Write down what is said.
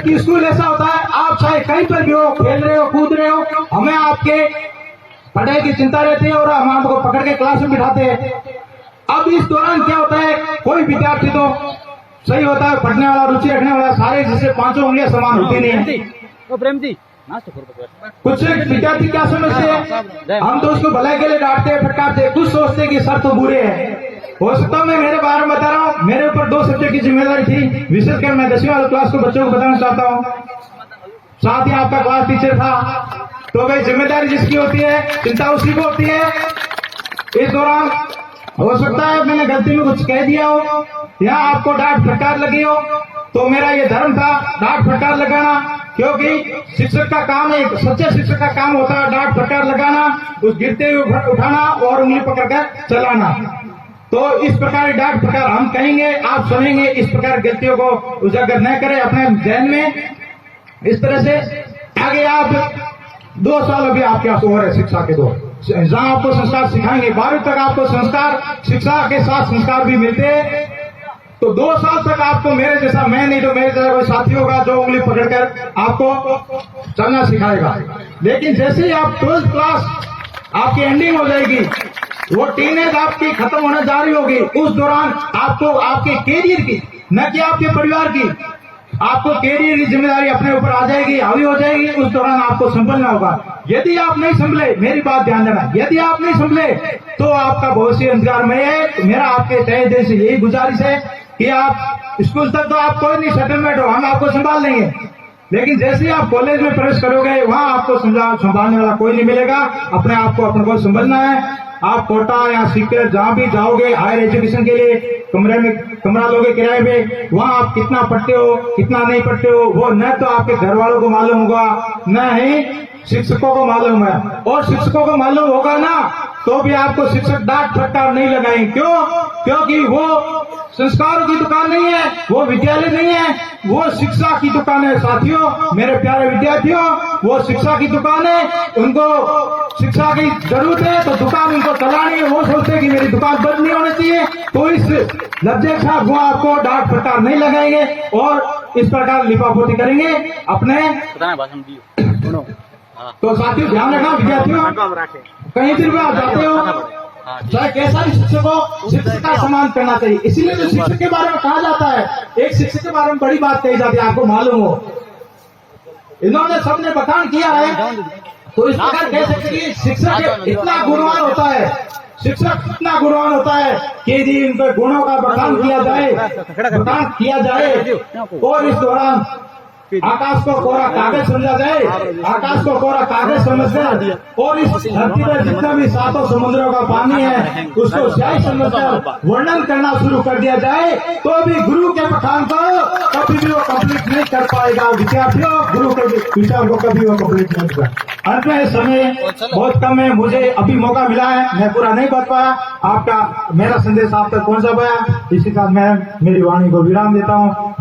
जबकि स्कूल ऐसा होता है आप चाहे कहीं पर भी हो, खेल रहे हो, कूद रहे हो, हमें आपके पढ़ाई की चिंता रहती है और हम आपको पकड़ के क्लास में बिठाते हैं। अब इस दौरान क्या होता है, कोई विद्यार्थी तो सही होता है, पढ़ने वाला, रुचि रखने वाला, सारे जैसे पांचों उंगलियां समान होती नहीं है। प्रेम जी कुछ विद्यार्थी क्या समझते हैं, हम तो उसको भलाई के लिए डांटते हैं, फटकारते हैं, कुछ सोचते हैं कि सर तो बुरे हैं। हो सकता है मैं मेरे बारे में बता रहा हूँ, मेरे ऊपर 2 सब्जेक्ट की जिम्मेदारी थी, विशेषकर मैं 10वीं वाली क्लास को बच्चों को बताना चाहता हूँ, साथ ही आपका क्लास टीचर था। तो भाई जिम्मेदारी जिसकी होती है चिंता उसी को होती है। इस दौरान हो सकता है मैंने गलती में कुछ कह दिया हो या आपको डांट फटकार लगी हो, तो मेरा ये धर्म था डांट फटकार लगाना, क्योंकि शिक्षक का काम है, सच्चे शिक्षक का काम होता है डांट फटकार लगाना, उस गिरते हुए उठाना और उंगली पकड़कर चलाना। तो इस प्रकार की डांट फटकार हम कहेंगे, आप सुनेंगे, इस प्रकार गलतियों को उजागर न करें अपने जहन में। इस तरह से आगे आप 2 साल अभी आपके पास और है शिक्षा के 2, जहां आपको संस्कार सिखाएंगे, 12वीं तक आपको संस्कार, शिक्षा के साथ संस्कार भी मिलते हैं। तो 2 साल तक आपको मेरे जैसा, मैं नहीं तो मेरे जैसा कोई साथी होगा जो उंगली पकड़कर आपको चलना सिखाएगा। लेकिन जैसे ही आप 12th क्लास आपकी एंडिंग हो जाएगी, वो टीनेज आपकी खत्म होने जा रही होगी, उस दौरान आपको आपके कैरियर की, न कि आपके परिवार की, आपको कैरियर की जिम्मेदारी अपने ऊपर आ जाएगी, हावी हो जाएगी। उस दौरान आपको संभलना होगा। यदि आप नहीं संभले, मेरी बात ध्यान देना, यदि आप नहीं संभले तो आपका भविष्य अंधकारमय है। मेरा आपके तहे दिल से यही गुजारिश है कि आप स्कूल तक तो आप कोई नहीं सेटलमेंट हो, हम आपको संभाल लेंगे, लेकिन जैसे ही आप कॉलेज में प्रवेश करोगे वहां आपको संभालने वाला कोई नहीं मिलेगा। अपने आप को संभलना है। आप कोटा या सीकर जहां भी जाओगे हायर एजुकेशन के लिए, कमरा लोगे किराए पे, वहां आप कितना पढ़ते हो कितना नहीं पढ़ते हो वो न तो आपके घर वालों को मालूम होगा, न ही शिक्षकों को मालूम है। और शिक्षकों को मालूम होगा ना तो भी आपको शिक्षक डांट फटकार नहीं लगाएंगे। क्यों? क्योंकि वो संस्कारों की दुकान नहीं है, वो विद्यालय नहीं है, वो शिक्षा की दुकान है। साथियों, मेरे प्यारे विद्यार्थियों, वो शिक्षा की दुकान है। उनको शिक्षा की जरूरत है तो दुकान उनको चलानी है। वो सोचते हैं कि मेरी दुकान बंद नहीं होनी चाहिए, तो इस लज्जे खा वो आपको डांट फटकार नहीं लगाएंगे और इस प्रकार लिपापोती करेंगे अपने। तो साथियों ध्यान रखना विद्यार्थियों, कहीं भी आप जाते हो चाहे कैसा भी शिक्षक हो, शिक्षक का सम्मान करना चाहिए। इसीलिए तो शिक्षक के बारे में कहा जाता है, एक शिक्षक के बारे में बड़ी बात कही जाती है, आपको मालूम हो, इन्होंने सबने बखान किया है। तो इस प्रकार कह सकते कि शिक्षक इतना गुणवान होता है, शिक्षक इतना गुणवान होता है कि यदि उनके गुणों का बखान किया जाए और इस दौरान आकाश को कोरा कागज समझा जाए, आकाश को कोरा कागज समझकर और इस धरती पर जितना भी 7 समुद्रों का पानी है उसको स्याही समझकर वर्णन करना शुरू कर दिया जाए, तो भी गुरु के बखान को कभी भी वो कंप्लीट नहीं कर पाएगा। विद्यार्थियों, गुरु के विचार को कभी वो कंप्लीट नहीं कर। अंत में समय बहुत कम है, मुझे अभी मौका मिला है, मैं पूरा नहीं बता पाया, आपका मेरा संदेश आप तक पहुंचा पाया। इसी साथ मैं मेरी वाणी को विराम देता हूँ।